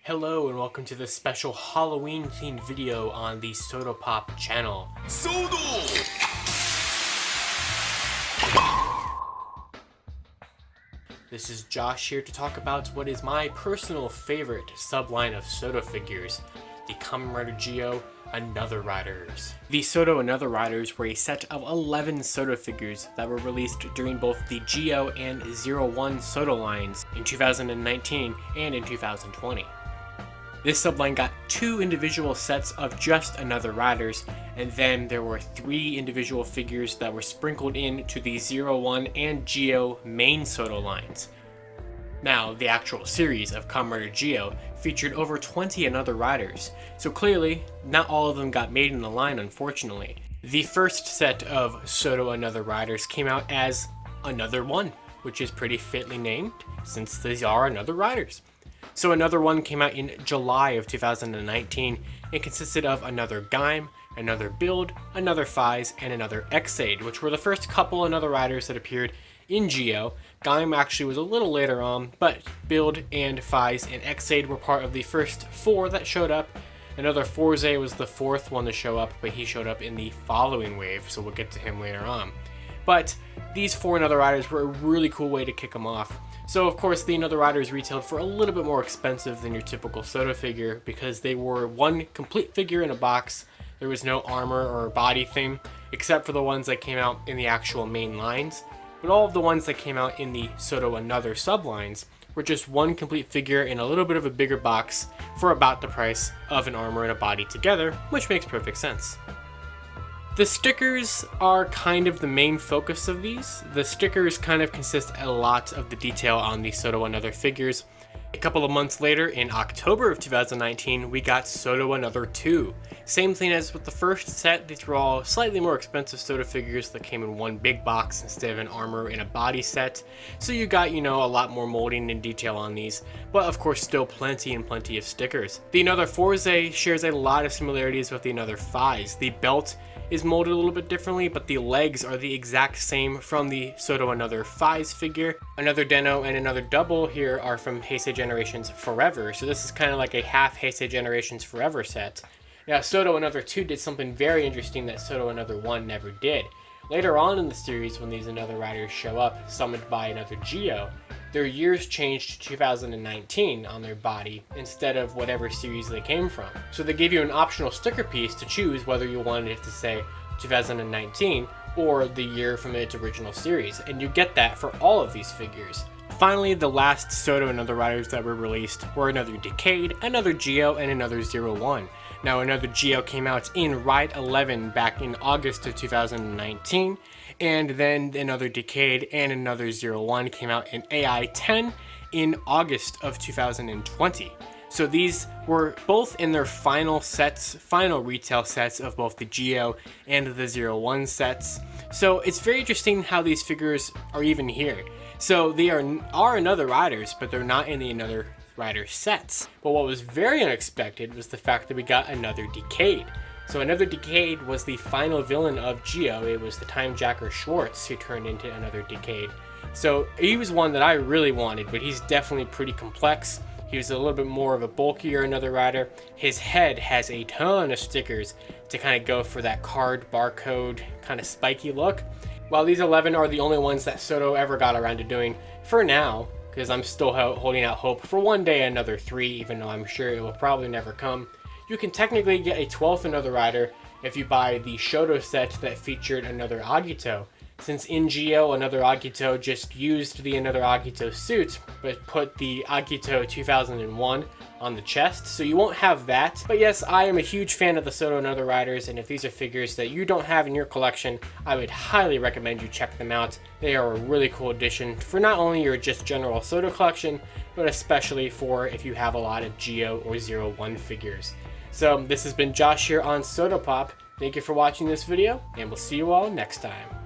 Hello and welcome to this special Halloween themed video on the SODO Pop channel. SODO! This is Josh here to talk about what is my personal favorite subline of SODO figures, the Kamen Rider Geo Another Riders. The SODO Another Riders were a set of 11 SODO figures that were released during both the Geo and 01 SODO lines in 2019 and in 2020. This subline got 2 individual sets of just Another Riders, and then there were 3 individual figures that were sprinkled into the 01 and Geo main SODO lines. Now, the actual series of Kamen Rider Geo featured over 20 Another Riders, so clearly, not all of them got made in the line, unfortunately. The first set of SODO Another Riders came out as Another One, which is pretty fitly named, since these are Another Riders. So Another One came out in July of 2019 and consisted of Another Gaim, Another Build, Another Phase, and Another X-Aid, which were the first couple Another Riders that appeared in Geo. Gaim actually was a little later on, but Build and Phase and X-Aid were part of the first 4 that showed up. Another Forze was the 4th one to show up, but he showed up in the following wave, so we'll get to him later on. But these 4 Another Riders were a really cool way to kick them off. So of course the Another Riders retailed for a little bit more expensive than your typical SODO figure because they were one complete figure in a box. There was no armor or body thing, except for the ones that came out in the actual main lines. But all of the ones that came out in the SODO Another sublines were just one complete figure in a little bit of a bigger box for about the price of an armor and a body together, which makes perfect sense. The stickers are kind of the main focus of these. The stickers kind of consist a lot of the detail on the SODO Another figures. A couple of months later, in October of 2019, we got SODO Another 2. Same thing as with the first set, these were all slightly more expensive SODO figures that came in one big box instead of an armor and a body set. So you got, a lot more molding and detail on these, but of course still plenty of stickers. The Another Forze shares a lot of similarities with the Another Phase. The belt is molded a little bit differently, but the legs are the exact same from the SODO Another Phase figure. Another Deno and Another Double here are from Heisei Generations Forever, so this is kind of like a half Heisei Generations Forever set. Now SODO Another 2 did something very interesting that SODO Another 1 never did. Later on in the series, when these Another Riders show up, summoned by Another Geo, their years changed to 2019 on their body instead of whatever series they came from. So they gave you an optional sticker piece to choose whether you wanted it to say 2019 or the year from its original series, and you get that for all of these figures. Finally, the last SODO Another Riders that were released were Another Decade, Another Geo, and Another 01. Now, Another Geo came out in Ride 11 back in August of 2019, and then Another Decade and Another 01 came out in AI 10 in August of 2020. So these were both in their final retail sets of both the Geo and the 01 sets. So it's very interesting how these figures are even here. So they are Another Riders, but they're not in the Another Rider sets. But what was very unexpected was the fact that we got Another Decade. So Another Decade was the final villain of Geo. It was the Time Jacker Schwartz who turned into Another Decade. So he was one that I really wanted, but he's definitely pretty complex. He was a little bit more of a bulkier Another Rider. His head has a ton of stickers to kind of go for that card barcode kind of spiky look. While these 11 are the only ones that SODO ever got around to doing for now, because I'm still holding out hope for one day Another 3, even though I'm sure it will probably never come. You can technically get a 12th Another Rider if you buy the Shodo set that featured Another Agito. Since in Geo, Another Agito just used the Another Agito suit, but put the Agito 2001 on the chest, so you won't have that. But yes, I am a huge fan of the SODO Another Riders, and if these are figures that you don't have in your collection, I would highly recommend you check them out. They are a really cool addition for not only your just general SODO collection, but especially for if you have a lot of Geo or 01 figures. So this has been Josh here on SODO Pop. Thank you for watching this video, and we'll see you all next time.